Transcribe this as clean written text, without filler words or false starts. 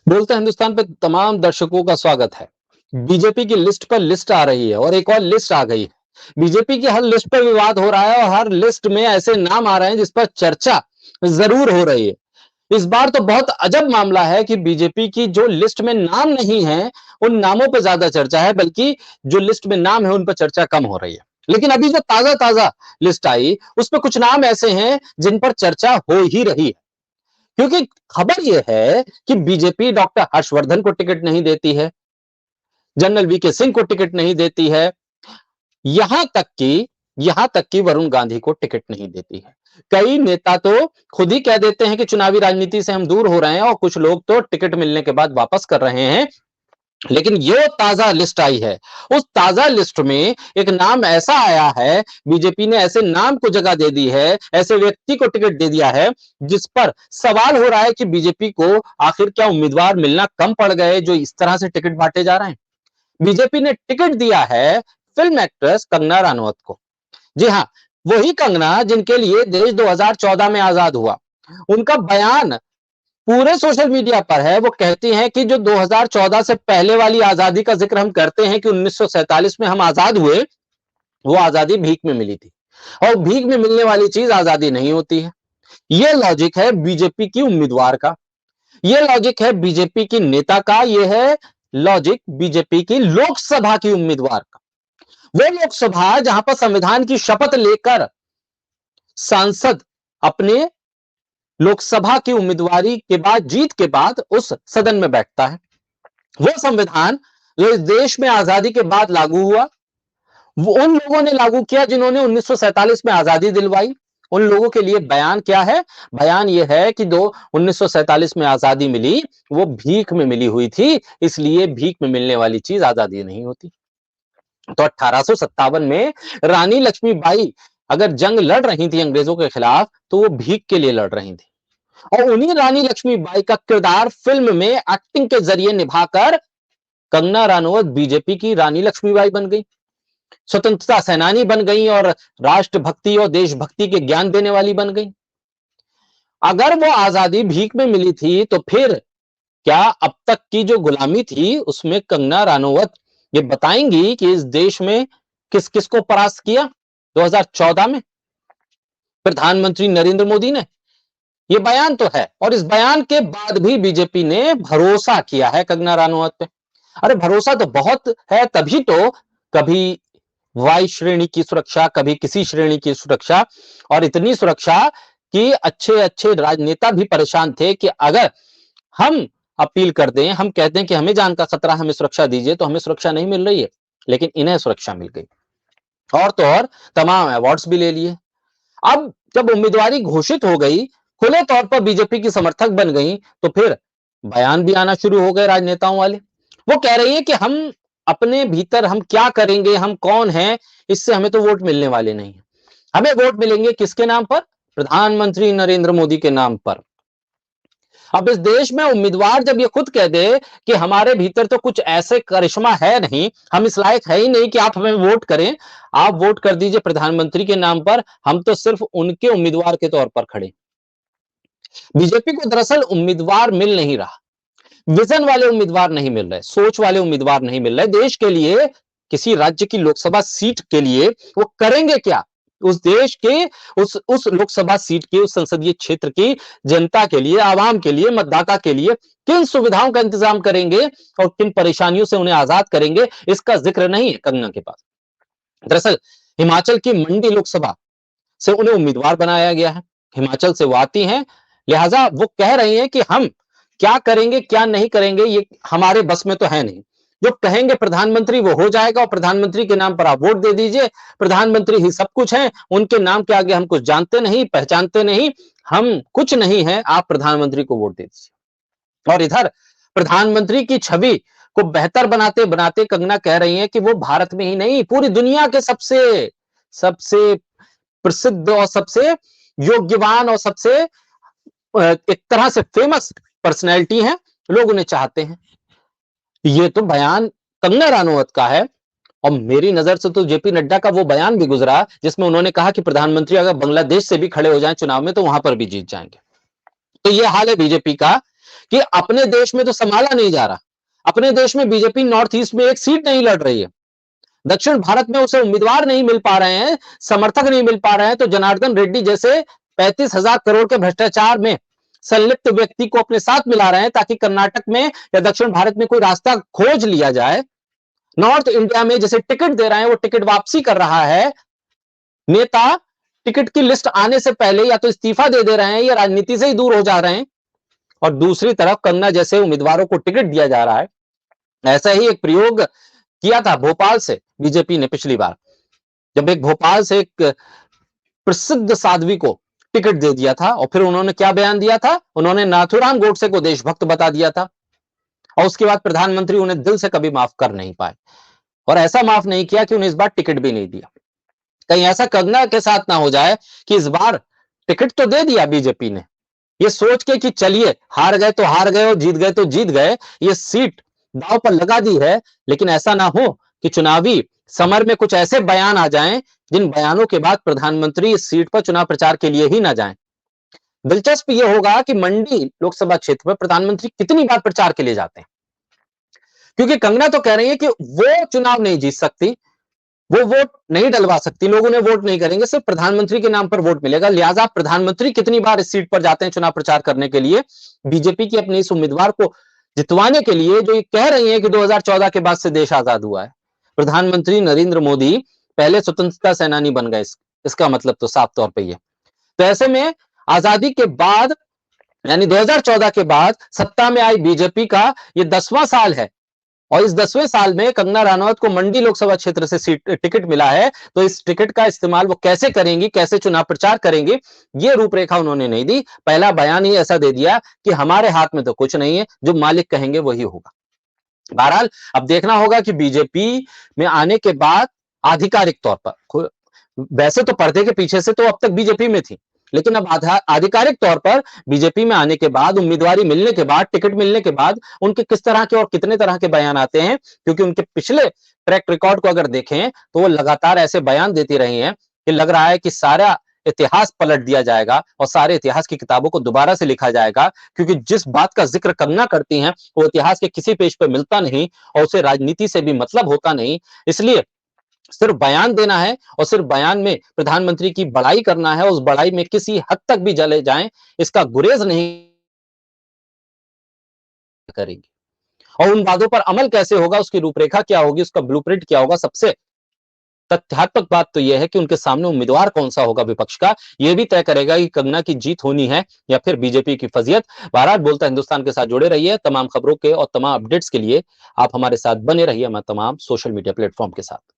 बोलते हिंदुस्तान पे तमाम दर्शकों का स्वागत है। बीजेपी की लिस्ट पर लिस्ट आ रही है और एक और लिस्ट आ गई है। बीजेपी की हर लिस्ट पर विवाद हो रहा है और हर लिस्ट में ऐसे नाम आ रहे हैं जिस पर चर्चा जरूर हो रही है। इस बार तो बहुत अजब मामला है कि बीजेपी की जो लिस्ट में नाम नहीं है, उन नामों पर ज्यादा चर्चा है, बल्कि जो लिस्ट में नाम है उन पर चर्चा कम हो रही है। लेकिन अभी जो ताजा ताजा लिस्ट आई, उसमें कुछ नाम ऐसे हैं जिन पर चर्चा हो ही रही है। क्योंकि खबर यह है कि बीजेपी डॉक्टर हर्षवर्धन को टिकट नहीं देती है, जनरल वीके सिंह को टिकट नहीं देती है, यहां तक कि यहां तक कि वरुण गांधी को टिकट नहीं देती है। कई नेता तो खुद ही कह देते हैं कि चुनावी राजनीति से हम दूर हो रहे हैं, और कुछ लोग तो टिकट मिलने के बाद वापस कर रहे हैं। लेकिन ये ताजा लिस्ट आई है, उस ताजा लिस्ट में एक नाम ऐसा आया है, बीजेपी ने ऐसे नाम को जगह दे दी है, ऐसे व्यक्ति को टिकट दे दिया है, जिस पर सवाल हो रहा है कि बीजेपी को आखिर क्या उम्मीदवार मिलना कम पड़ गए जो इस तरह से टिकट बांटे जा रहे हैं। बीजेपी ने टिकट दिया है फिल्म एक्ट्रेस कंगना रनौत को। जी हां, वही कंगना जिनके लिए देश 2014 में आजाद हुआ। उनका बयान पूरे सोशल मीडिया पर है। वो कहती हैं कि जो 2014 से पहले वाली आजादी का जिक्र हम करते हैं कि 1947 में हम आजाद हुए, वो आजादी भीख में मिली थी, और भीख में मिलने वाली चीज आजादी नहीं होती है। ये लॉजिक है बीजेपी की उम्मीदवार का, ये लॉजिक है बीजेपी की नेता का, ये है लॉजिक बीजेपी की लोकसभा की उम्मीदवार का। वो लोकसभा जहां पर संविधान की शपथ लेकर सांसद अपने लोकसभा की उम्मीदवारी के बाद, जीत के बाद उस सदन में बैठता है। वो संविधान जो इस देश में आजादी के बाद लागू हुआ, वो उन लोगों ने लागू किया जिन्होंने 1947 में आजादी दिलवाई। उन लोगों के लिए बयान क्या है? बयान यह है कि 1947 में आजादी मिली, वो भीख में मिली हुई थी, इसलिए भीख में मिलने वाली चीज आजादी नहीं होती। तो 1857 में रानी लक्ष्मीबाई अगर जंग लड़ रही थी अंग्रेजों के खिलाफ, तो वो भीख के लिए लड़ रही थी। और उन्हीं रानी लक्ष्मीबाई का किरदार फिल्म में एक्टिंग के जरिए निभाकर कंगना रनौत बीजेपी की रानी लक्ष्मीबाई बन गई, स्वतंत्रता सेनानी बन गई, और राष्ट्रभक्ति और देशभक्ति के ज्ञान देने वाली बन गई। अगर वो आजादी भीख में मिली थी, तो फिर क्या अब तक की जो गुलामी थी उसमें कंगना रनौत ये बताएंगी कि इस देश में किस किस को परास्त किया 2014 में? प्रधानमंत्री नरेंद्र मोदी ने। ये बयान तो है, और इस बयान के बाद भी बीजेपी ने भरोसा किया है कंगना रनौत पे। अरे भरोसा तो बहुत है, तभी तो कभी वाई श्रेणी की सुरक्षा, कभी किसी श्रेणी की सुरक्षा, और इतनी सुरक्षा कि अच्छे अच्छे राजनेता भी परेशान थे कि अगर हम अपील कर दें, हम कहते हैं कि हमें जान का खतरा, हमें सुरक्षा दीजिए, तो हमें सुरक्षा नहीं मिल रही है। लेकिन इन्हें सुरक्षा मिल गई, और तो और तमाम अवार्ड्स भी ले लिए। अब जब उम्मीदवारी घोषित हो गई, खुले तौर पर बीजेपी की समर्थक बन गई, तो फिर बयान भी आना शुरू हो गए राजनेताओं वाले। वो कह रही है कि हम अपने भीतर हम क्या करेंगे, हम कौन हैं, इससे हमें तो वोट मिलने वाले नहीं है। हमें वोट मिलेंगे किसके नाम पर? प्रधानमंत्री नरेंद्र मोदी के नाम पर। अब इस देश में उम्मीदवार जब ये खुद कह दे कि हमारे भीतर तो कुछ ऐसे करिश्मा है नहीं, हम इस लायक है ही नहीं कि आप हमें वोट करें, आप वोट कर दीजिए प्रधानमंत्री के नाम पर, हम तो सिर्फ उनके उम्मीदवार के तौर पर खड़े। बीजेपी को दरअसल उम्मीदवार मिल नहीं रहा, विजन वाले उम्मीदवार नहीं मिल रहे, सोच वाले उम्मीदवार नहीं मिल रहे। देश के लिए, किसी राज्य की लोकसभा सीट के लिए वो करेंगे क्या? उस देश के, उस लोकसभा सीट की, उस संसदीय क्षेत्र की जनता के लिए, आवाम के लिए, मतदाता के लिए किन सुविधाओं का इंतजाम करेंगे और किन परेशानियों से उन्हें आजाद करेंगे, इसका जिक्र नहीं है कंगना के पास। दरअसल हिमाचल की मंडी लोकसभा से उन्हें उम्मीदवार बनाया गया है, हिमाचल से वो आती हैं, लिहाजा वो कह रही हैं कि हम क्या करेंगे क्या नहीं करेंगे ये हमारे बस में तो है नहीं, जो कहेंगे प्रधानमंत्री वो हो जाएगा, और प्रधानमंत्री के नाम पर आप वोट दे दीजिए, प्रधानमंत्री ही सब कुछ है, उनके नाम के आगे हम कुछ जानते नहीं, पहचानते नहीं, हम कुछ नहीं है, आप प्रधानमंत्री को वोट दे दीजिए। और इधर प्रधानमंत्री की छवि को बेहतर बनाते बनाते कंगना कह रही हैं कि वो भारत में ही नहीं, पूरी दुनिया के सबसे सबसे प्रसिद्ध और सबसे योग्यवान और सबसे एक तरह से फेमस पर्सनैलिटी हैं, लोग उन्हें चाहते हैं। ये तो बयान कंगना रनौत का है, और मेरी नजर से तो जेपी नड्डा का वो बयान भी गुजरा जिसमें उन्होंने कहा कि प्रधानमंत्री अगर बांग्लादेश से भी खड़े हो जाएं चुनाव में, तो वहां पर भी जीत जाएंगे। तो ये हाल है बीजेपी का। कि अपने देश में तो संभाला नहीं जा रहा, अपने देश में बीजेपी नॉर्थ ईस्ट में एक सीट नहीं लड़ रही है, दक्षिण भारत में उसे उम्मीदवार नहीं मिल पा रहे हैं, समर्थक नहीं मिल पा रहे हैं, तो जनार्दन रेड्डी जैसे 35,000 करोड़ के भ्रष्टाचार में संलिप्त व्यक्ति को अपने साथ मिला रहे हैं ताकि कर्नाटक में या दक्षिण भारत में कोई रास्ता खोज लिया जाए। नॉर्थ इंडिया में जैसे टिकट दे रहे हैं, वो टिकट वापसी कर रहा है नेता, टिकट की लिस्ट आने से पहले या तो इस्तीफा दे रहे हैं या राजनीति से ही दूर हो जा रहे हैं, और दूसरी तरफ कंगना जैसे उम्मीदवारों को टिकट दिया जा रहा है। ऐसा ही एक प्रयोग किया था भोपाल से बीजेपी ने पिछली बार, जब एक भोपाल से एक प्रसिद्ध साध्वी को टिकट दे दिया था, और फिर उन्होंने क्या बयान दिया था, उन्होंने नाथुराम गोडसे को देशभक्त बता दिया था, और उसके बाद प्रधानमंत्री उन्हें दिल से कभी माफ कर नहीं पाए, और ऐसा माफ नहीं किया कि उन्हें इस बार टिकट भी नहीं दिया। कहीं ऐसा कंगना के साथ ना हो जाए कि इस बार टिकट तो दे दिया बीजेपी ने, ये सोच के कि चलिए हार गए तो हार गए और जीत गए तो जीत गए, ये सीट दांव पर लगा दी है, लेकिन ऐसा ना हो कि चुनावी समर में कुछ ऐसे बयान आ जाएं जिन बयानों के बाद प्रधानमंत्री इस सीट पर चुनाव प्रचार के लिए ही ना जाएं। दिलचस्प यह होगा कि मंडी लोकसभा क्षेत्र में प्रधानमंत्री कितनी बार प्रचार के लिए जाते हैं, क्योंकि कंगना तो कह रही है कि वो चुनाव नहीं जीत सकती, वो वोट नहीं डलवा सकती, लोग उन्हें वोट नहीं करेंगे, सिर्फ प्रधानमंत्री के नाम पर वोट मिलेगा। लिहाजा प्रधानमंत्री कितनी बार इस सीट पर जाते हैं चुनाव प्रचार करने के लिए, बीजेपी की अपने इस उम्मीदवार को जितवाने के लिए, जो ये कह रही है कि 2014 के बाद से देश आजाद हुआ है। प्रधानमंत्री नरेंद्र मोदी पहले स्वतंत्रता सेनानी बन गए, इसका मतलब तो साफ तौर पर यह। तो ऐसे में आजादी के बाद यानी 2014 के बाद सत्ता में आई बीजेपी का ये 10वां साल है, और इस 10वें साल में कंगना रनौत को मंडी लोकसभा क्षेत्र से टिकट मिला है, तो इस टिकट का इस्तेमाल वो कैसे करेंगी, कैसे चुनाव प्रचार करेंगी, ये रूपरेखा उन्होंने नहीं दी। पहला बयान ही ऐसा दे दिया कि हमारे हाथ में तो कुछ नहीं है, जो मालिक कहेंगे वही होगा। बहरहाल अब देखना होगा कि बीजेपी में आने के बाद आधिकारिक तौर पर, वैसे तो पर्दे के पीछे से तो अब तक बीजेपी में थी, लेकिन अब आधिकारिक तौर पर बीजेपी में आने के बाद, उम्मीदवारी मिलने के बाद, टिकट मिलने के बाद उनके किस तरह के और कितने तरह के बयान आते हैं, क्योंकि उनके पिछले ट्रैक रिकॉर्ड को अगर देखें तो वो लगातार ऐसे बयान देती रही हैं कि लग रहा है कि सारा इतिहास पलट दिया जाएगा और सारे इतिहास की किताबों को दोबारा से लिखा जाएगा, क्योंकि जिस बात का जिक्र कंगना करती हैं वो इतिहास के किसी पेज पर मिलता नहीं और उसे राजनीति से भी मतलब होता नहीं। इसलिए सिर्फ बयान देना है और सिर्फ बयान में प्रधानमंत्री की बड़ाई करना है, उस बड़ाई में किसी हद तक भी चले जाएं, इसका गुरेज नहीं करेंगे। और उन वादों पर अमल कैसे होगा, उसकी रूपरेखा क्या होगी, उसका ब्लूप्रिंट क्या होगा, सबसे तथ्यात्मक बात तो यह है कि उनके सामने उम्मीदवार कौन सा होगा विपक्ष का, यह भी तय करेगा कि कंगना की जीत होनी है या फिर बीजेपी की फजीयत। बहरहाल बोलता हिंदुस्तान के साथ जुड़े रहिए, तमाम खबरों के और तमाम अपडेट्स के लिए आप हमारे साथ बने रहिए, हमारे तमाम सोशल मीडिया प्लेटफॉर्म के साथ।